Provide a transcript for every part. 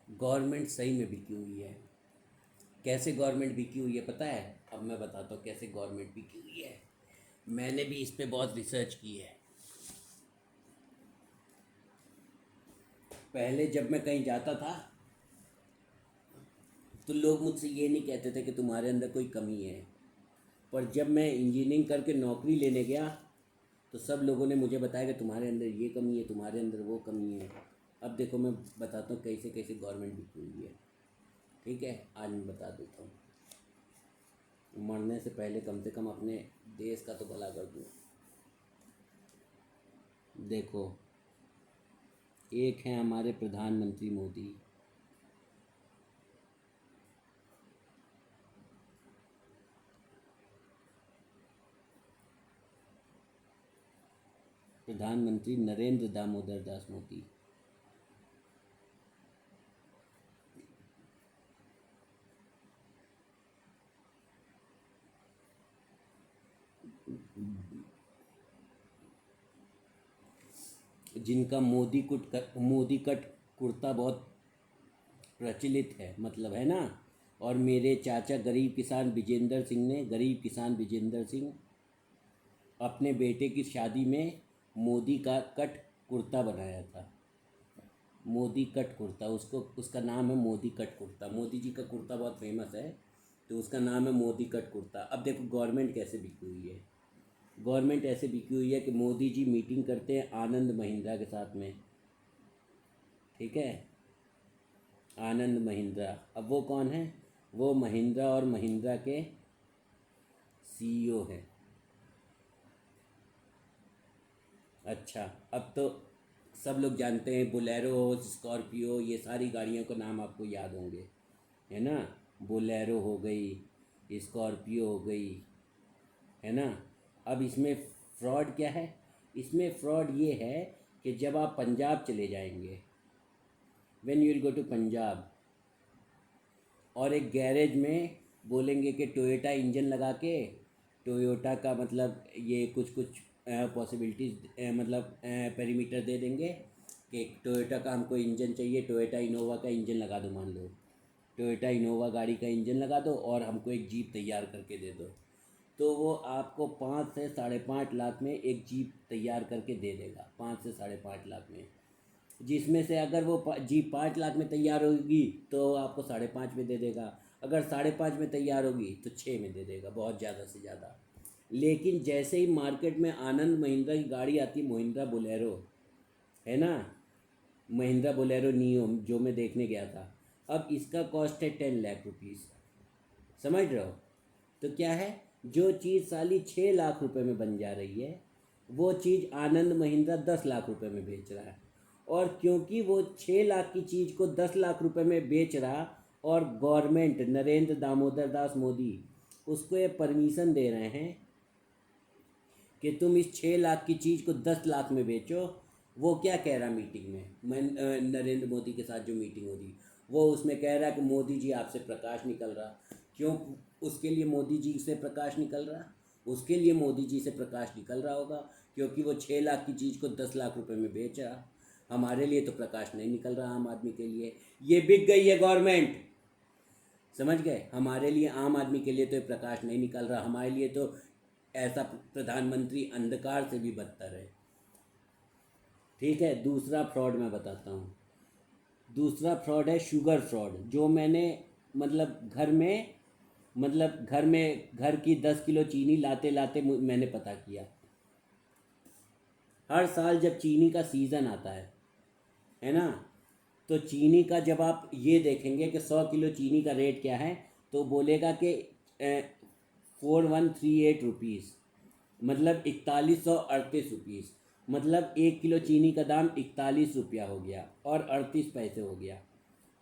Government सही में बिकी हुई है। कैसे गवर्नमेंट बिकी हुई है पता है? अब मैं बताता हूँ कैसे गवर्नमेंट बिकी हुई है। मैंने भी इस पे बहुत रिसर्च की है। पहले जब मैं कहीं जाता था तो लोग मुझसे ये नहीं कहते थे कि तुम्हारे अंदर कोई कमी है, पर जब मैं इंजीनियरिंग करके नौकरी लेने गया तो सब लोगों ने मुझे बताया कि तुम्हारे अंदर ये कमी है, तुम्हारे अंदर वो कमी है। अब देखो मैं बताता हूँ कैसे कैसे गवर्नमेंट बिकी हुई है। ठीक है, आज मैं बता देता हूँ। मरने से पहले कम से कम अपने देश का तो भला कर दूँ। देखो, एक है हमारे प्रधानमंत्री मोदी। प्रधानमंत्री नरेंद्र दामोदर दास मोदी। जिनका मोदी कट कुर्ता बहुत प्रचलित है, मतलब है ना। और मेरे चाचा गरीब किसान विजेंद्र सिंह अपने बेटे की शादी में मोदी का कट कुर्ता बनाया था। मोदी कट कुर्ता, उसको उसका नाम है मोदी कट कुर्ता। मोदी जी का कुर्ता बहुत फेमस है तो उसका नाम है मोदी कट कुर्ता। अब देखो गवर्नमेंट कैसे बिकी हुई है। गवर्नमेंट ऐसे बिकी हुई है कि मोदी जी मीटिंग करते हैं आनंद महिंद्रा के साथ में। ठीक है, आनंद महिंद्रा। अब वो कौन है? वो महिंद्रा और महिंद्रा के सीईओ हैं। अच्छा, अब तो सब लोग जानते हैं, बोलेरो, स्कॉर्पियो, ये सारी गाड़ियों का नाम आपको याद होंगे, है ना। बोलेरो हो गई, स्कॉर्पियो हो गई, है ना। अब इसमें फ्रॉड क्या है? इसमें फ्रॉड ये है कि जब आप पंजाब चले जाएंगे, when you will go to Punjab, और एक गैरेज में बोलेंगे कि टोयोटा इंजन लगा के, टोयोटा का मतलब ये कुछ कुछ पॉसिबिलिटीज़ मतलब पेरीमीटर दे देंगे कि टोयोटा का हमको इंजन चाहिए, टोयोटा इनोवा का इंजन लगा दो, मान लो टोयोटा इनोवा गाड़ी का इंजन लगा दो और हमको एक जीप तैयार करके दे दो। तो वो आपको 5 से 5.5 लाख में एक जीप तैयार करके दे देगा, 5 से 5.5 लाख में। जिसमें से अगर वो जीप 5 लाख में तैयार होगी तो आपको 5.5 में दे देगा, अगर 5.5 में तैयार होगी तो 6 में दे देगा, बहुत ज़्यादा से ज़्यादा। लेकिन जैसे ही मार्केट में आनंद महिंद्रा की गाड़ी आती है, महिंद्रा बोलेरो, है ना, महिंद्रा बोलेरो नियो जो मैं देखने गया था, अब इसका कॉस्ट है 10 लाख रुपीज़। समझ रहे हो? तो क्या है, जो चीज़ साली 6 लाख रुपए में बन जा रही है वो चीज़ आनंद महिंद्रा 10 लाख रुपए में बेच रहा है। और क्योंकि वो 6 लाख की चीज़ को 10 लाख रुपए में बेच रहा, और गवर्नमेंट नरेंद्र दामोदर दास मोदी उसको ये परमिशन दे रहे हैं कि तुम इस 6 लाख की चीज़ को 10 लाख में बेचो। वो क्या कह रहा मीटिंग में, मैं नरेंद्र मोदी के साथ जो मीटिंग हो रही, वो उसमें कह रहा है कि मोदी जी आपसे प्रकाश निकल रहा। क्यों उसके लिए मोदी जी से प्रकाश निकल रहा? उसके लिए मोदी जी से प्रकाश निकल रहा होगा क्योंकि वो 6 लाख की चीज़ को 10 लाख रुपए में बेच रहा। हमारे लिए तो प्रकाश नहीं निकल रहा, आम आदमी के लिए ये बिक गई है गवर्नमेंट। समझ गए? हमारे लिए, आम आदमी के लिए तो ये प्रकाश नहीं निकल रहा, हमारे लिए तो ऐसा प्रधानमंत्री अंधकार से भी बदतर है। ठीक है, दूसरा फ्रॉड मैं बताता हूँ। दूसरा फ्रॉड है शुगर फ्रॉड, जो मैंने घर में घर की 10 किलो चीनी लाते लाते मैंने पता किया। हर साल जब चीनी का सीज़न आता है ना, तो चीनी का जब आप ये देखेंगे कि 100 किलो चीनी का रेट क्या है, तो बोलेगा कि 4138 रुपीज़, मतलब 4138 रुपीज़, मतलब 1 किलो चीनी का दाम 41 रुपया हो गया और 38 पैसे हो गया।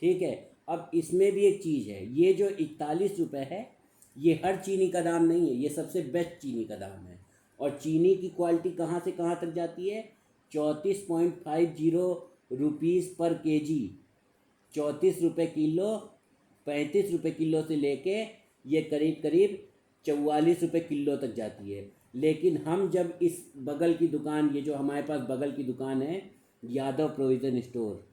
ठीक है, अब इसमें भी एक चीज़ है, ये जो 41 रुपये है ये हर चीनी का दाम नहीं है, ये सबसे बेस्ट चीनी का दाम है। और चीनी की क्वालिटी कहाँ से कहाँ तक जाती है? 34.50 रुपीज़ पर केजी, 34 रुपये किलो, 35 रुपये किलो से लेके ये करीब करीब 44 रुपये किलो तक जाती है। लेकिन हम जब इस बगल की दुकान, ये जो हमारे पास बगल की दुकान है यादव प्रोविज़न स्टोर,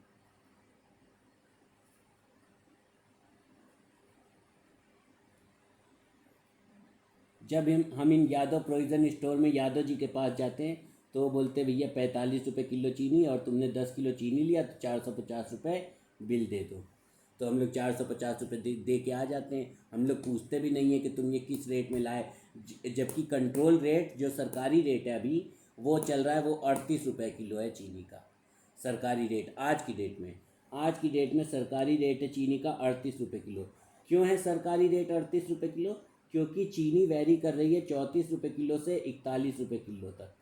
जब हम इन यादव प्रोविज़न स्टोर में यादव जी के पास जाते हैं तो वो बोलते भैया 45 रुपये किलो चीनी, और तुमने 10 किलो चीनी लिया तो 450 रुपये बिल दे दो। तो हम लोग 450 रुपये दे के आ जाते हैं। हम लोग पूछते भी नहीं है कि तुम ये किस रेट में लाए, जबकि कंट्रोल रेट जो सरकारी रेट है अभी वो चल रहा है, वो 38 रुपये किलो है चीनी का सरकारी रेट आज की डेट में। आज की डेट में सरकारी रेट है चीनी का 38 रुपये किलो। क्यों है सरकारी रेट 38 रुपये किलो? क्योंकि चीनी वैरी कर रही है 34 रुपये किलो से 41 रुपये किलो तक।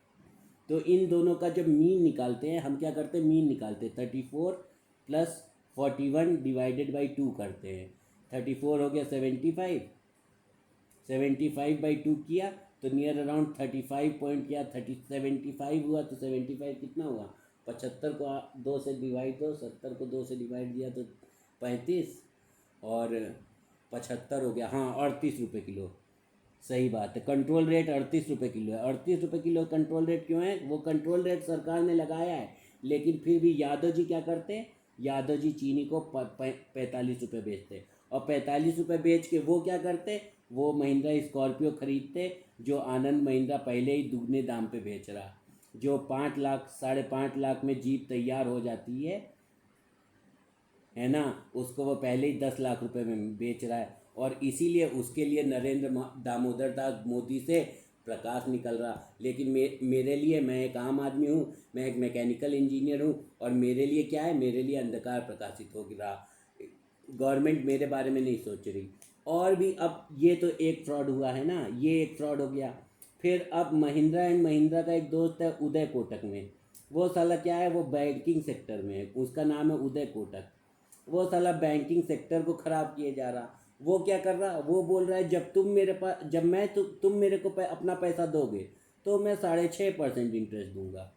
तो इन दोनों का जब मीन निकालते हैं, हम क्या करते हैं, मीन निकालते हैं 34 प्लस 41 डिवाइडेड बाई 2 करते हैं। 34 हो गया 75, 75/2 किया तो नियर अराउंड 35 पॉइंट किया, 75 हुआ तो 75 कितना हुआ, 75 को 2 से डिवाइड दो, 70 को 2 से डिवाइड दिया तो 35, और 75 हो गया, हाँ 38 रुपये किलो। सही बात है, कंट्रोल रेट 38 रुपये किलो है। 38 रुपये किलो कंट्रोल रेट क्यों है? वो कंट्रोल रेट सरकार ने लगाया है, लेकिन फिर भी यादव जी क्या करते हैं, यादव जी चीनी को 45 रुपये बेचते हैं, और 45 रुपये बेच के वो क्या करते, वो महिंद्रा स्कॉर्पियो खरीदते, जो आनंद महिंद्रा पहले ही दुगने दाम पे बेच रहा। जो 5 लाख 5.5 लाख में जीप तैयार हो जाती है ना, उसको वो पहले ही 10 लाख रुपए में बेच रहा है। और इसीलिए उसके लिए नरेंद्र दामोदर दास मोदी से प्रकाश निकल रहा। लेकिन मेरे लिए, मैं एक आम आदमी हूँ, मैं एक मैकेनिकल इंजीनियर हूँ, और मेरे लिए क्या है, मेरे लिए अंधकार प्रकाशित हो रहा। गवर्नमेंट मेरे बारे में नहीं सोच रही। और भी, अब ये तो एक फ्रॉड हुआ है ना, ये एक फ्रॉड हो गया। फिर अब महिंद्रा एंड महिंद्रा का एक दोस्त है उदय कोटक में, वो साला क्या है, वो बैंकिंग सेक्टर में है, उसका नाम है उदय कोटक। वो साला बैंकिंग सेक्टर को ख़राब किए जा रहा। वो क्या कर रहा, वो बोल रहा है जब तुम मेरे पास, जब मैं तुम मेरे को अपना पैसा दोगे तो मैं 6.5% इंटरेस्ट दूंगा,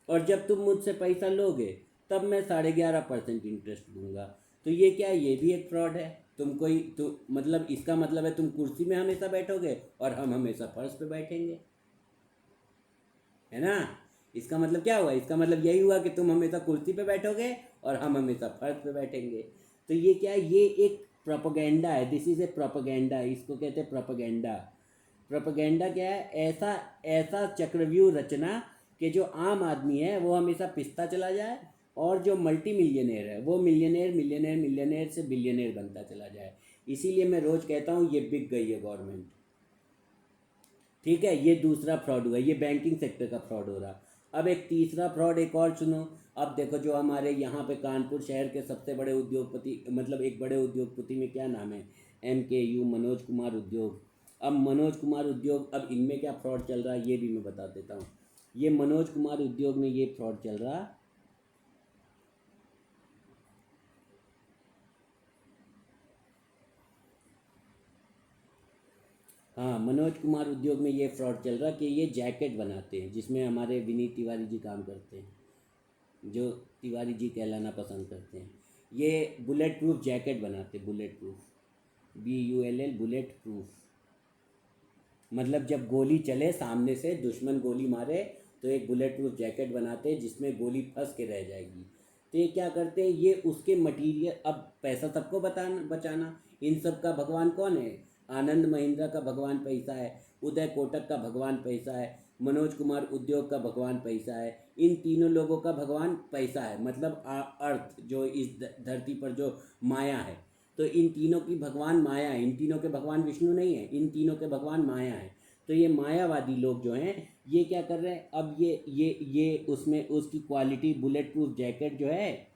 और जब तुम मुझसे पैसा लोगे तब मैं 11.5% इंटरेस्ट दूंगा। तो ये क्या है, ये भी एक फ्रॉड है। तुम कोई तो मतलब इसका मतलब है तुम कुर्सी में हमेशा बैठोगे और हम हमेशा फर्श पे बैठेंगे, है ना। इसका मतलब क्या हुआ, इसका मतलब यही हुआ कि तुम हमेशा कुर्सी पे बैठोगे और हम हमेशा फर्श पे बैठेंगे। तो ये क्या है, ये एक प्रोपेगेंडा है, दिस इज़ ए प्रोपेगेंडा, इसको कहते हैं प्रोपेगेंडा। प्रोपेगेंडा क्या है, ऐसा ऐसा चक्रव्यूह रचना कि जो आम आदमी है वो हमेशा पिसता चला जाए, और जो मल्टी मिलियनेयर है वो मिलियनेयर मिलियनेयर मिलियनेयर से बिलियनेयर बनता चला जाए। इसीलिए मैं रोज़ कहता हूँ ये बिक गई है गवर्नमेंट। ठीक है, ये दूसरा फ्रॉड हुआ, ये बैंकिंग सेक्टर का फ्रॉड हो रहा। अब एक तीसरा फ्रॉड एक और सुनो। अब देखो, जो हमारे यहाँ पे कानपुर शहर के सबसे बड़े उद्योगपति, मतलब एक बड़े उद्योगपति में क्या नाम है, MKU, मनोज कुमार उद्योग। अब मनोज कुमार उद्योग, अब इनमें क्या फ्रॉड चल रहा है ये भी मैं बता देता हूँ। ये मनोज कुमार उद्योग में ये फ्रॉड चल रहा। हाँ, मनोज कुमार उद्योग में ये फ्रॉड चल रहा कि ये जैकेट बनाते हैं, जिसमें हमारे विनीत तिवारी जी काम करते हैं, जो तिवारी जी कहलाना पसंद करते हैं। ये बुलेट प्रूफ जैकेट बनाते, bullet proof, BULL, bullet proof. मतलब जब गोली चले सामने से, दुश्मन गोली मारे, तो एक बुलेट प्रूफ जैकेट बनाते हैं जिसमें गोली फंस के रह जाएगी। तो ये क्या करते हैं, ये उसके मटीरियल, अब पैसा सबको बताना बचाना, इन सब का भगवान कौन है, आनंद महिंद्रा का भगवान पैसा है, उदय कोटक का भगवान पैसा है, मनोज कुमार उद्योग का भगवान पैसा है। इन तीनों लोगों का भगवान पैसा है, मतलब अर्थ, जो इस धरती पर जो माया है। तो इन तीनों की भगवान माया है, इन तीनों के भगवान विष्णु नहीं है, इन तीनों के भगवान माया है। तो ये मायावादी लोग जो हैं, ये क्या कर रहे हैं, अब ये उसमें उसकी क्वालिटी, बुलेट प्रूफ जैकेट जो है,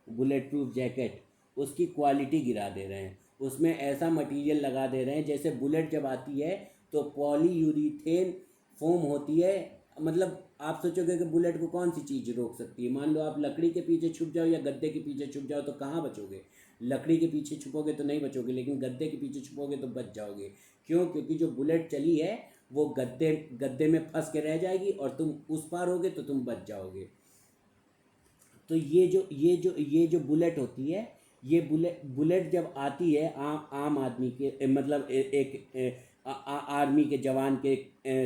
बुलेट प्रूफ जैकेट, उसकी क्वालिटी गिरा दे रहे हैं। उसमें ऐसा मटेरियल लगा दे रहे हैं, जैसे बुलेट जब आती है तो पॉलीयूरीथेन फोम होती है। मतलब आप सोचोगे कि बुलेट को कौन सी चीज़ रोक सकती है। मान लो आप लकड़ी के पीछे छुप जाओ या गद्दे के पीछे छुप जाओ तो कहाँ बचोगे। लकड़ी के पीछे छुपोगे तो नहीं बचोगे, लेकिन गद्दे के पीछे छुपोगे तो बच जाओगे। क्यों? क्योंकि जो बुलेट चली है वो गद्दे गद्दे में फंस के रह जाएगी, और तुम उस पार होगे तो तुम बच जाओगे। तो ये जो बुलेट होती है, ये बुलेट बुलेट जब आती है आम आदमी के मतलब आर्मी के जवान के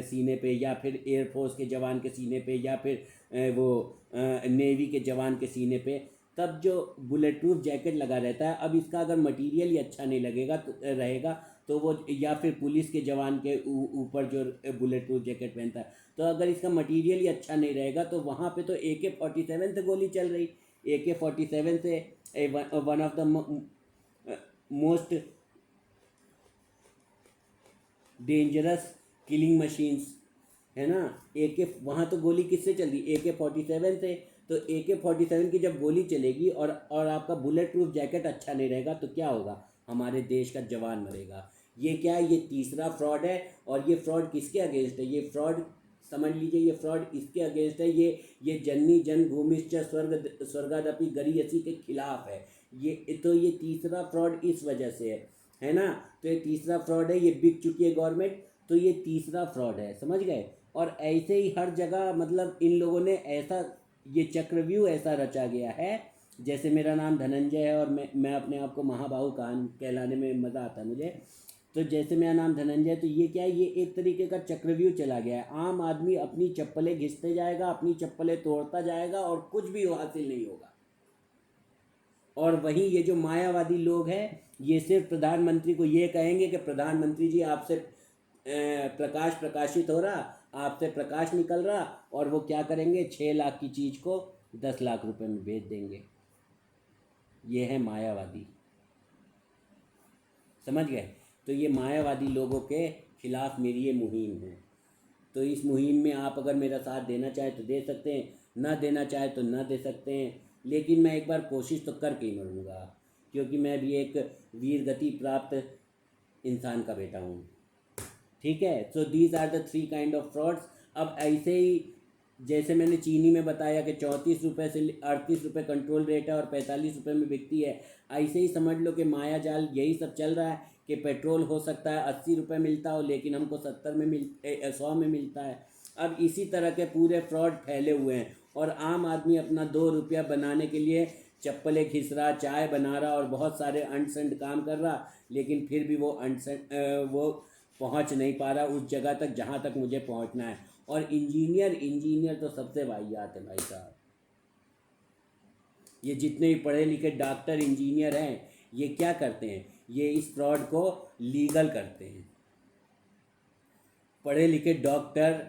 सीने पे, या फिर एयरफोर्स के जवान के सीने पे, या फिर वो नेवी के जवान के सीने पे, तब जो बुलेट प्रूफ जैकेट लगा रहता है। अब इसका अगर मटेरियल ही अच्छा नहीं लगेगा तो रहेगा तो वो, या फिर पुलिस के जवान के ऊपर जो बुलेट प्रूफ जैकेट पहनता है, तो अगर इसका मटेरियल ही अच्छा नहीं रहेगा तो वहाँ पे तो AK-47 से गोली चल रही। AK-47 से one of the most dangerous killing machines है ना। वहाँ तो गोली किससे चल रही, AK-47 से। तो AK-47 की जब गोली चलेगी और आपका बुलेट प्रूफ जैकेट अच्छा नहीं रहेगा तो क्या होगा, हमारे देश का जवान मरेगा। ये क्या है, ये तीसरा फ्रॉड है। और ये फ्रॉड किसके अगेंस्ट है, ये फ्रॉड समझ लीजिए, ये फ्रॉड इसके अगेंस्ट है। ये जननी जन भूमिश्च स्वर्गादपि गरीयसी के खिलाफ है। ये तीसरा फ्रॉड इस वजह से है ना। तो ये तीसरा फ्रॉड है, ये बिक चुकी है गवर्नमेंट, तो ये तीसरा फ्रॉड है, समझ गए। और ऐसे ही हर जगह मतलब इन लोगों ने ऐसा, ये चक्रव्यूह ऐसा रचा गया है। जैसे मेरा नाम धनंजय है और मैं अपने आप को महाबाहु कहलाने में मज़ा आता है मुझे। तो जैसे मेरा नाम धनंजय, तो ये क्या है, ये एक तरीके का चक्रव्यूह चला गया है। आम आदमी अपनी चप्पलें घिसते जाएगा, अपनी चप्पलें तोड़ता जाएगा और कुछ भी हासिल नहीं होगा। और वहीं ये जो मायावादी लोग हैं, ये सिर्फ प्रधानमंत्री को ये कहेंगे कि प्रधानमंत्री जी आपसे प्रकाश प्रकाशित हो रहा, आपसे प्रकाश निकल रहा, और वो क्या करेंगे, 6 लाख की चीज़ को 10 लाख रुपए में बेच देंगे। ये है मायावादी, समझ गए। तो ये मायावादी लोगों के खिलाफ मेरी ये मुहिम है। तो इस मुहिम में आप अगर मेरा साथ देना चाहें तो दे सकते हैं, ना देना चाहें तो ना दे सकते हैं, लेकिन मैं एक बार कोशिश तो करके ही मरूँगा, क्योंकि मैं भी एक वीर गति प्राप्त इंसान का बेटा हूँ। ठीक है। So these are the 3 kind of frauds. अब ऐसे ही जैसे मैंने चीनी में बताया कि 34 रुपये से 38 रुपये कंट्रोल रेट है और 45 रुपये में बिकती है, ऐसे ही समझ लो कि माया जाल यही सब चल रहा है कि पेट्रोल हो सकता है 80 रुपये मिलता हो, लेकिन हमको 70 में 100 में मिलता है। अब इसी तरह के पूरे फ्रॉड फैले हुए हैं और आम आदमी अपना 2 रुपया बनाने के लिए चप्पलें घिस रहा, चाय बना रहा और बहुत सारे अंट संट काम कर रहा, लेकिन फिर भी वो पहुंच नहीं पा रहा उस जगह तक जहां तक मुझे पहुंचना है। और इंजीनियर तो सबसे वाहियात है भाई साहब। ये जितने भी पढ़े लिखे डॉक्टर इंजीनियर हैं, ये क्या करते हैं, ये इस फ्रॉड को लीगल करते हैं। पढ़े लिखे डॉक्टर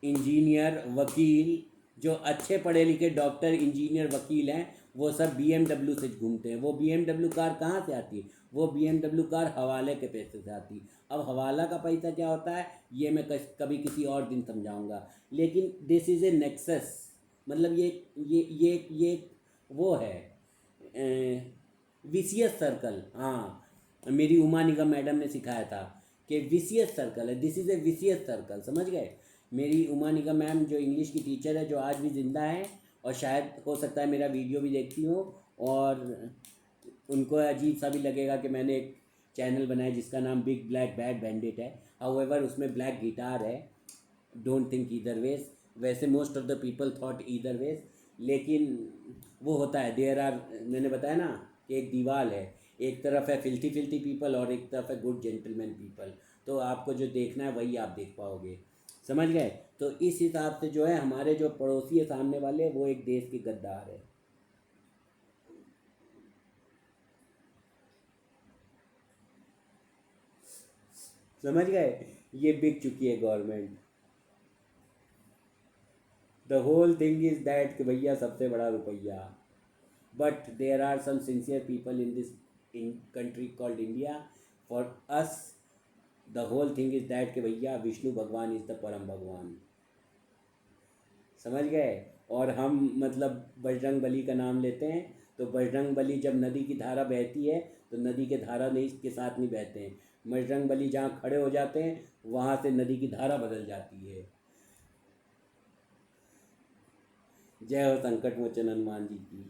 इंजीनियर वकील, जो अच्छे पढ़े लिखे डॉक्टर इंजीनियर वकील हैं, वो सब BMW से घूमते हैं। वो BMW कार कहाँ से आती है, वो BMW कार हवाले के पैसे से आती है। अब हवाला का पैसा क्या होता है, ये मैं कभी किसी और दिन समझाऊंगा। लेकिन दिस इज़ ए नेक्सस, मतलब ये वो है विसियस सर्कल। हाँ, मेरी उमा निगम मैडम ने सिखाया था कि विसियस सर्कल है, this is a vicious circle, समझ गए। मेरी उमा निगम मैम जो इंग्लिश की टीचर है, जो आज भी ज़िंदा है और शायद हो सकता है मेरा वीडियो भी देखती हो, और उनको अजीब सा भी लगेगा कि मैंने एक चैनल बनाया जिसका नाम big black bad bandit however. हाउएवर उसमें ब्लैक गिटार है। डोंट थिंक ईदर वेज, वैसे most of the people thought either ways, लेकिन वो होता है। देयर आर, मैंने बताया ना कि एक दीवार है, एक तरफ है फिल्थी फिल्थी पीपल और एक तरफ है गुड जेंटलमैन पीपल। तो आपको जो देखना है वही आप देख पाओगे, समझ गए। तो इस हिसाब से जो है, हमारे जो पड़ोसी है सामने वाले, वो एक देश के गद्दार है। समझ गए, ये बिक चुकी है government. The whole thing is that कि भैया सबसे बड़ा रुपया। But there are some sincere people in this in country called India. For us the whole thing is that कि भैया विष्णु भगवान इज द परम भगवान, समझ गए। और हम मतलब बजरंग बली का नाम लेते हैं, तो बजरंग बली जब नदी की धारा बहती है तो नदी के धारा नहीं के साथ नहीं बहते हैं। बजरंग बली जहाँ खड़े हो जाते हैं वहाँ से नदी की धारा बदल जाती है। जय हो संकट मोचन हनुमान जी की।